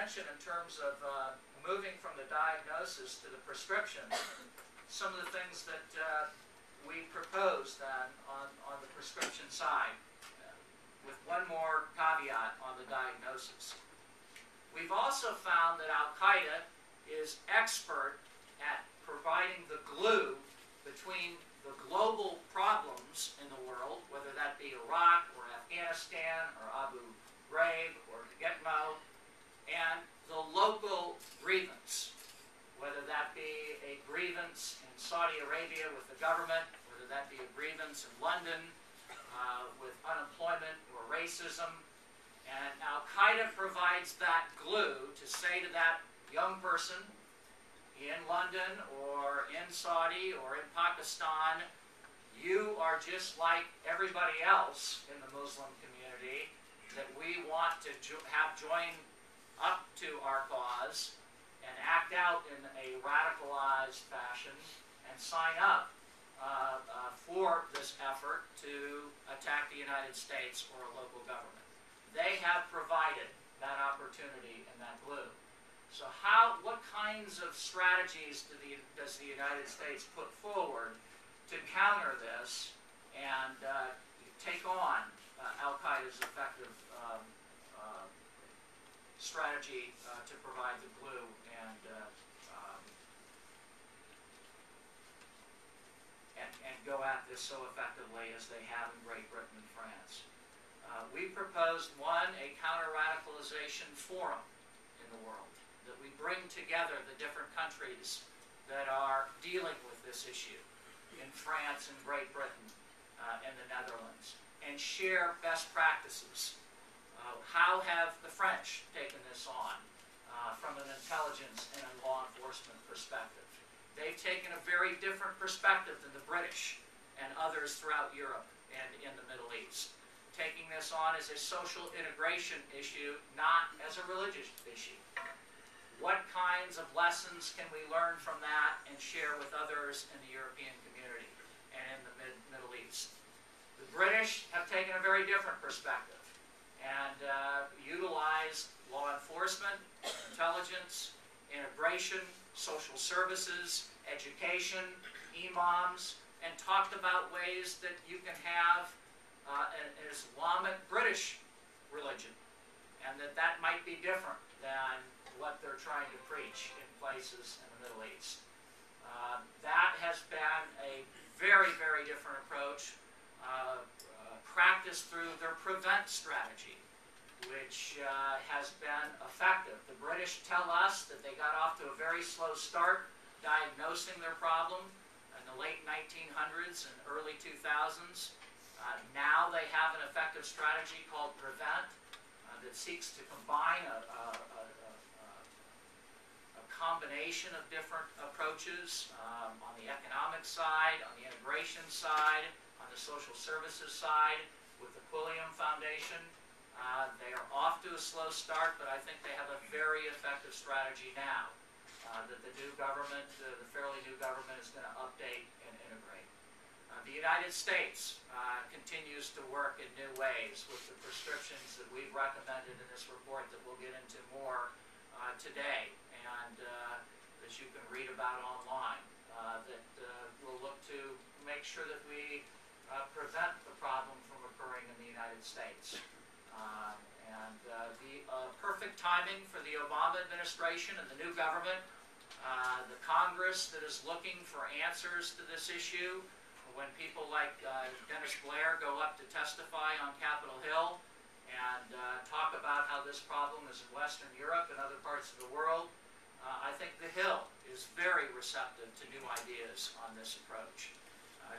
mention in terms of moving from the diagnosis to the prescription, some of the things that we propose then on the prescription side, with one more caveat on the diagnosis. We've also found that Al-Qaeda is expert at providing the glue between the global problems in the world, whether that be Iraq or Afghanistan or Abu Ghraib or Gitmo, and the local grievance, whether that be a grievance in Saudi Arabia with the government, whether that be a grievance in London with unemployment or racism. And Al-Qaeda provides that glue to say to that young person in London or in Saudi or in Pakistan, you are just like everybody else in the Muslim community that we want to have join up to our cause and act out in a radicalized fashion and sign up for this effort to attack the United States or a local government. They have provided that opportunity and that glue. So what kinds of strategies does the United States put forward to counter this and take on Al-Qaeda's effective strategy to provide the glue and go at this so effectively as they have in Great Britain and France? We proposed, one, a counter-radicalization forum in the world, that we bring together the different countries that are dealing with this issue in France and Great Britain and the Netherlands, and share best practices. How have the French taken this on from an intelligence and a law enforcement perspective? They've taken a very different perspective than the British and others throughout Europe and in the Middle East, taking this on as a social integration issue, not as a religious issue. What kinds of lessons can we learn from that and share with others in the European community and in the Middle East? The British have taken a very different perspective and utilized law enforcement, intelligence, immigration, social services, education, imams, and talked about ways that you can have an Islamic British religion, and that might be different than what they're trying to preach in places in the Middle East. That has been a very, very different approach, practiced through their prevent strategy, which has been effective. The British tell us that they got off to a very slow start diagnosing their problem in the late 1900s and early 2000s. Now they have an effective strategy called Prevent that seeks to combine a combination of different approaches on the economic side, on the integration side, on the social services side, with the Quilliam Foundation. They are off to a slow start, but I think they have a very effective strategy now that the new government, the fairly new government, is going to update and integrate. The United States continues to work in new ways with the prescriptions that we've recommended in this report that we'll get into more today, and that you can read about online, that will look to make sure that we prevent the problem from occurring in the United States. The perfect timing for the Obama administration and the new government, the Congress that is looking for answers to this issue, when people like Dennis Blair go up to testify on Capitol Hill and talk about how this problem is in Western Europe and other parts of the world, I think the Hill is very receptive to new ideas on this approach.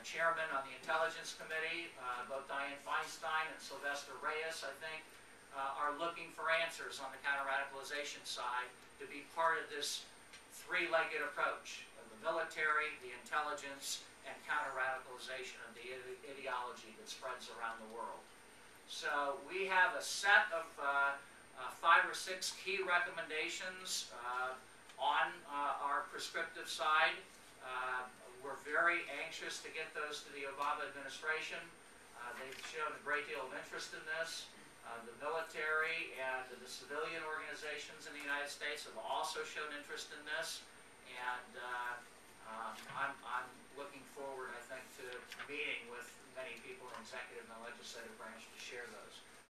Chairman on the Intelligence Committee, both Dianne Feinstein and Sylvester Reyes, I think, are looking for answers on the counter-radicalization side to be part of this three-legged approach of the military, the intelligence, and counter-radicalization of the ideology that spreads around the world. So we have a set of 5 or 6 key recommendations on our prescriptive side. We're very anxious to get those to the Obama administration. They've shown a great deal of interest in this. The military and the civilian organizations in the United States have also shown interest in this, and I'm looking forward, I think, to meeting with many people in the executive and legislative branch to share those.